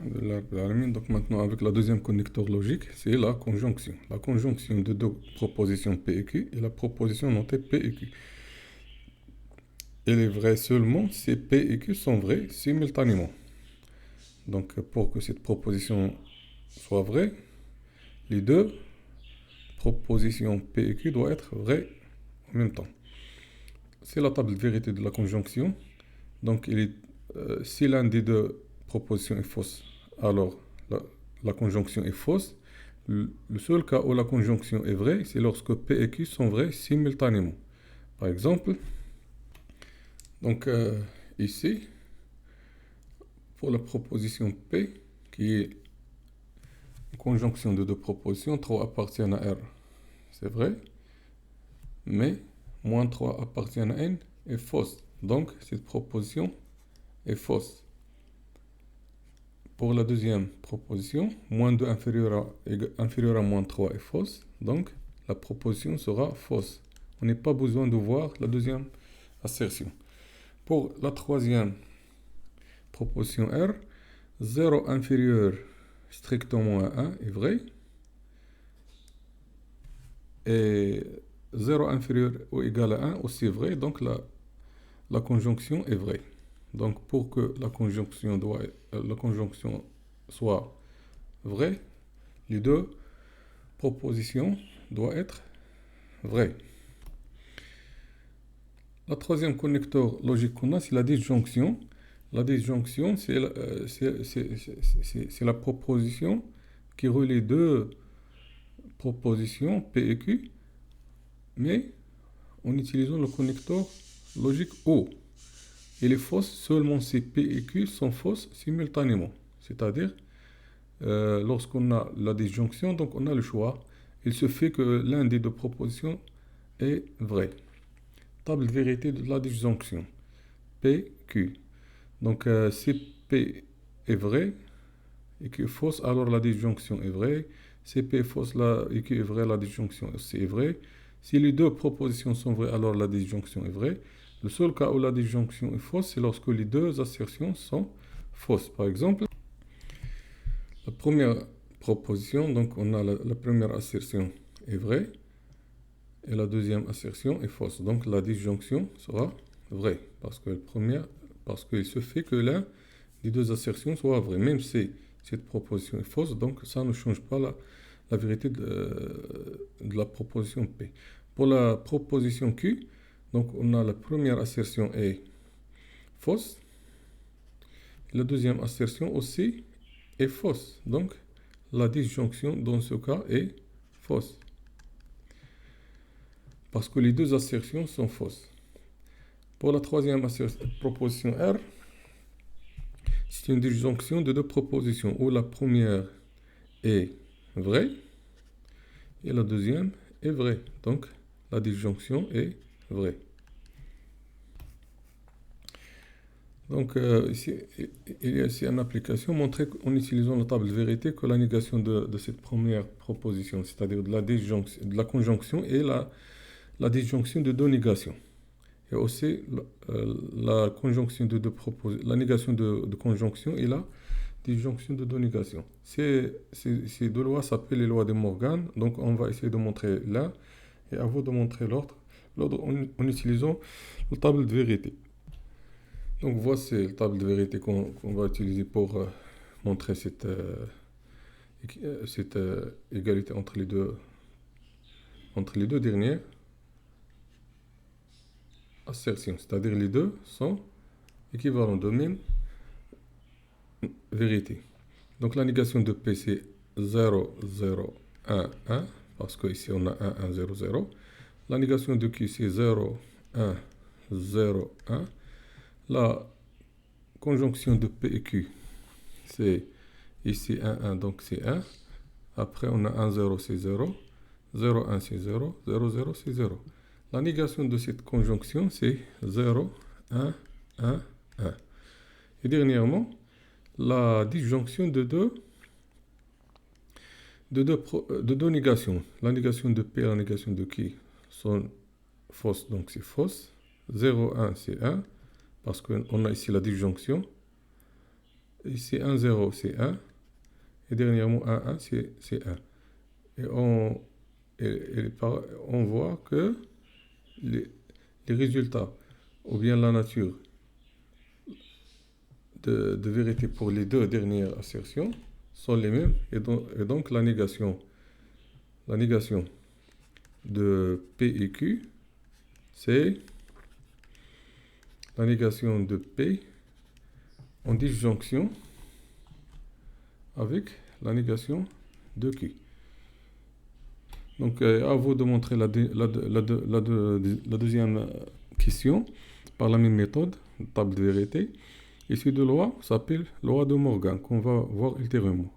Donc maintenant, avec la deuxième connecteur logique, c'est la conjonction. La conjonction de deux propositions P et Q et la proposition notée P et Q. Elle est vraie seulement si P et Q sont vrais simultanément. Donc pour que cette proposition soit vraie, les deux propositions P et Q doivent être vraies en même temps. C'est la table de vérité de la conjonction. Donc si l'un des deux propositions est fausse, alors la conjonction est fausse. Le seul cas où la conjonction est vraie, c'est lorsque P et Q sont vrais simultanément. Par exemple, donc ici, pour la proposition P, qui est une conjonction de deux propositions, 3 appartiennent à R, c'est vrai, mais moins 3 appartiennent à N est fausse. Donc cette proposition est fausse. Pour la deuxième proposition, moins 2 inférieur à moins 3 est fausse, donc la proposition sera fausse. On n'a pas besoin de voir la deuxième assertion. Pour la troisième proposition R, 0 inférieur strictement à 1 est vrai, et 0 inférieur ou égal à 1 aussi est vrai, donc la conjonction est vraie. Donc pour que la conjonction soit vraie, les deux propositions doivent être vraies. La troisième connecteur logique qu'on a, c'est la disjonction. La disjonction, c'est la proposition qui relie deux propositions P et Q, mais en utilisant le connecteur logique O. Elle est fausse seulement si P et Q sont fausses simultanément. C'est-à-dire, lorsqu'on a la disjonction, donc on a le choix. Il se fait que l'un des deux propositions est vrai. Table de vérité de la disjonction. P, Q. Donc, si P est vrai et Q est fausse, alors la disjonction est vraie. Si P est fausse et Q est vrai, la disjonction aussi est vraie. Si les deux propositions sont vraies, alors la disjonction est vraie. Le seul cas où la disjonction est fausse, c'est lorsque les deux assertions sont fausses. Par exemple, la première proposition, donc on a la première assertion est vraie et la deuxième assertion est fausse. Donc la disjonction sera vraie parce qu'il se fait que l'un des deux assertions soit vrai, même si cette proposition est fausse, donc ça ne change pas la vérité de la proposition P. Pour la proposition Q, donc on a la première assertion est fausse, et la deuxième assertion aussi est fausse. Donc la disjonction dans ce cas est fausse, parce que les deux assertions sont fausses. Pour la troisième proposition R, c'est une disjonction de deux propositions où la première est vraie et la deuxième est vraie. Donc la disjonction est vraie. Donc ici, il y a ici une application montrée en utilisant la table de vérité que la négation de cette première proposition, c'est-à-dire de la conjonction et la disjonction de deux négations. Et aussi la conjonction de deux propositions, la négation de conjonction et la disjonction de deux négations. Ces deux lois s'appellent les lois de Morgan. Donc on va essayer de montrer l'un et à vous de montrer l'autre en utilisant la table de vérité. Donc voici la table de vérité qu'on va utiliser pour montrer cette égalité entre les deux dernières assertions. C'est-à-dire les deux sont équivalents de même vérité. Donc la négation de P c'est 0, 0, 1, 1, parce qu'ici on a 1, 1, 0, 0. La négation de Q c'est 0, 1, 0, 1. La conjonction de P et Q, c'est ici 1, 1, donc c'est 1. Après, on a 1, 0, c'est 0. 0, 1, c'est 0. 0, 0, c'est 0. La négation de cette conjonction, c'est 0, 1, 1, 1. Et dernièrement, la disjonction de deux négations. La négation de P et la négation de Q sont fausses, donc c'est fausse. 0, 1, c'est 1. Parce qu'on a ici la disjonction. Ici, 1, 0, c'est 1. Et dernièrement, 1, 1, c'est 1. Et on voit que les, les résultats, ou bien la nature de vérité pour les deux dernières assertions sont les mêmes. Et donc la négation de P et Q, c'est la négation de P en disjonction avec la négation de Q. Donc, à vous de montrer la deuxième question par la même méthode, table de vérité. Et cette loi s'appelle loi de Morgan, qu'on va voir ultérieurement.